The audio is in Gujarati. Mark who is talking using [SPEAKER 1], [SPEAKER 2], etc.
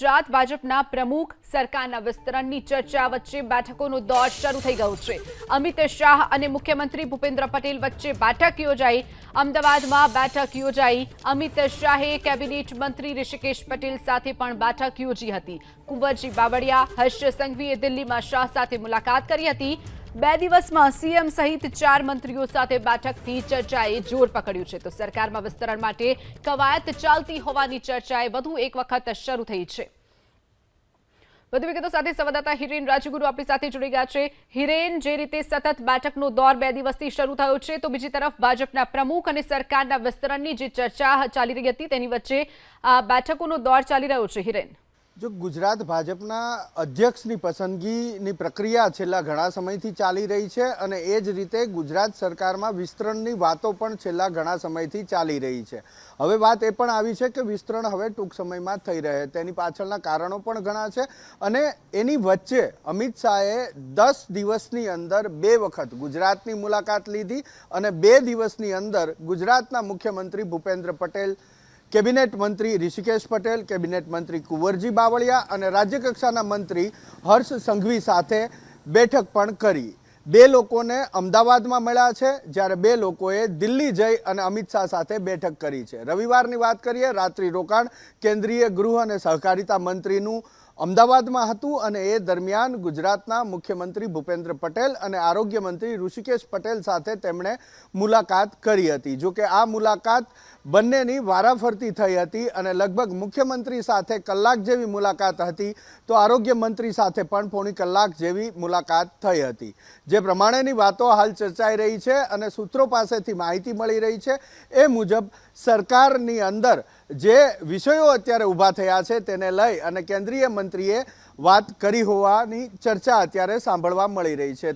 [SPEAKER 1] ગુજરાત ભાજપના પ્રમુખ સરકારના વિસ્તરણની ચર્ચા વચ્ચે બેઠકોનો દોર શરૂ થઈ ગયો છે। અમિત શાહ અને મુખ્યમંત્રી ભૂપેન્દ્ર પટેલ વચ્ચે બેઠક યોજાઈ। અમદાવાદમાં બેઠક યોજાઈ। અમિત શાહે કેબિનેટ મંત્રી ઋષિકેશ પટેલ સાથે પણ બેઠક યોજી હતી। કુંવરજી બાવળિયા, હર્ષ સંઘવીએ દિલ્હીમાં શાહ સાથે મુલાકાત કરી હતી। 2 દિવસમાં સીએમ સહિત 4 મંત્રીઓ સાથે બેઠકથી ચર્ચાએ જોર પકડ્યું છે। તો સરકારમાં વિસ્તરણ માટે કવાયત ચાલતી હોવાની ચર્ચાએ વધુ એક વખત શરૂ થઈ છે। વધુ વિગતો સાથે સંવાદદાતા હિરેન રાજગુરુ આપણી સાથે જોડી ગયા છે। હિરેન, જે રીતે સતત બેઠકનો દોર 2 દિવસથી શરૂ થયો છે, તો બીજી તરફ ભાજપના પ્રમુખ અને સરકારના વિસ્તરણની જે ચર્ચા ચાલી રહી હતી તેની વચ્ચે બેઠકોનો દોર ચાલી રહ્યો છે। હિરેન,
[SPEAKER 2] જો ગુજરાત ભાજપના અધ્યક્ષની પસંદગીની પ્રક્રિયા છેલ્લા ઘણા સમયથી ચાલી રહી છે અને એ જ રીતે ગુજરાત સરકારમાં વિસ્તરણની વાતો પણ છેલ્લા ઘણા સમયથી ચાલી રહી છે। હવે વાત એ પણ આવી છે કે વિસ્તરણ હવે ટૂંક સમયમાં થઈ રહે, તેની પાછળના કારણો પણ ઘણા છે અને એની વચ્ચે અમિત શાહે 10 દિવસની અંદર 2 વખત ગુજરાતની મુલાકાત લીધી અને 2 દિવસની અંદર ગુજરાતના મુખ્યમંત્રી ભૂપેન્દ્ર પટેલ, કેબિનેટ મંત્રી ઋષિકેશ પટેલ, કેબિનેટ મંત્રી કુંવરજી બાવળિયા અને રાજ્યકક્ષાના મંત્રી હર્ષ સંઘવી સાથે બેઠક પણ કરી। 2 લોકોને અમદાવાદમાં મળ્યા છે, જ્યારે 2 લોકોએ દિલ્હી જઈ અને અમિત શાહ સાથે બેઠક કરી છે। રવિવારની વાત કરીએ, રાત્રિ રોકાણ કેન્દ્રીય ગૃહ અને સહકારિતા મંત્રીનું અમદાવાદમાં હતું અને એ દરમિયાન ગુજરાતના મુખ્યમંત્રી ભૂપેન્દ્ર પટેલ અને આરોગ્ય મંત્રી ઋષિકેશ પટેલ સાથે તેમણે મુલાકાત કરી હતી। જો કે આ મુલાકાત બંનેની વારાફરતી થઈ હતી અને લગભગ મુખ્યમંત્રી સાથે કલાક જેવી મુલાકાત હતી, તો આરોગ્ય મંત્રી સાથે પણ પોણી કલાક જેવી મુલાકાત થઈ હતી। જે પ્રમાણેની વાતો હાલ ચર્ચાઈ રહી છે અને સૂત્રો પાસેથી માહિતી મળી રહી છે એ મુજબ સરકારની અંદર જે વિષયો અત્યારે ઊભા થયા છે તેને લઈ અને કેન્દ્રીય મંત્રીએ વાત કરી હોવાની ચર્ચા અત્યારે સાંભળવા મળી રહી છે।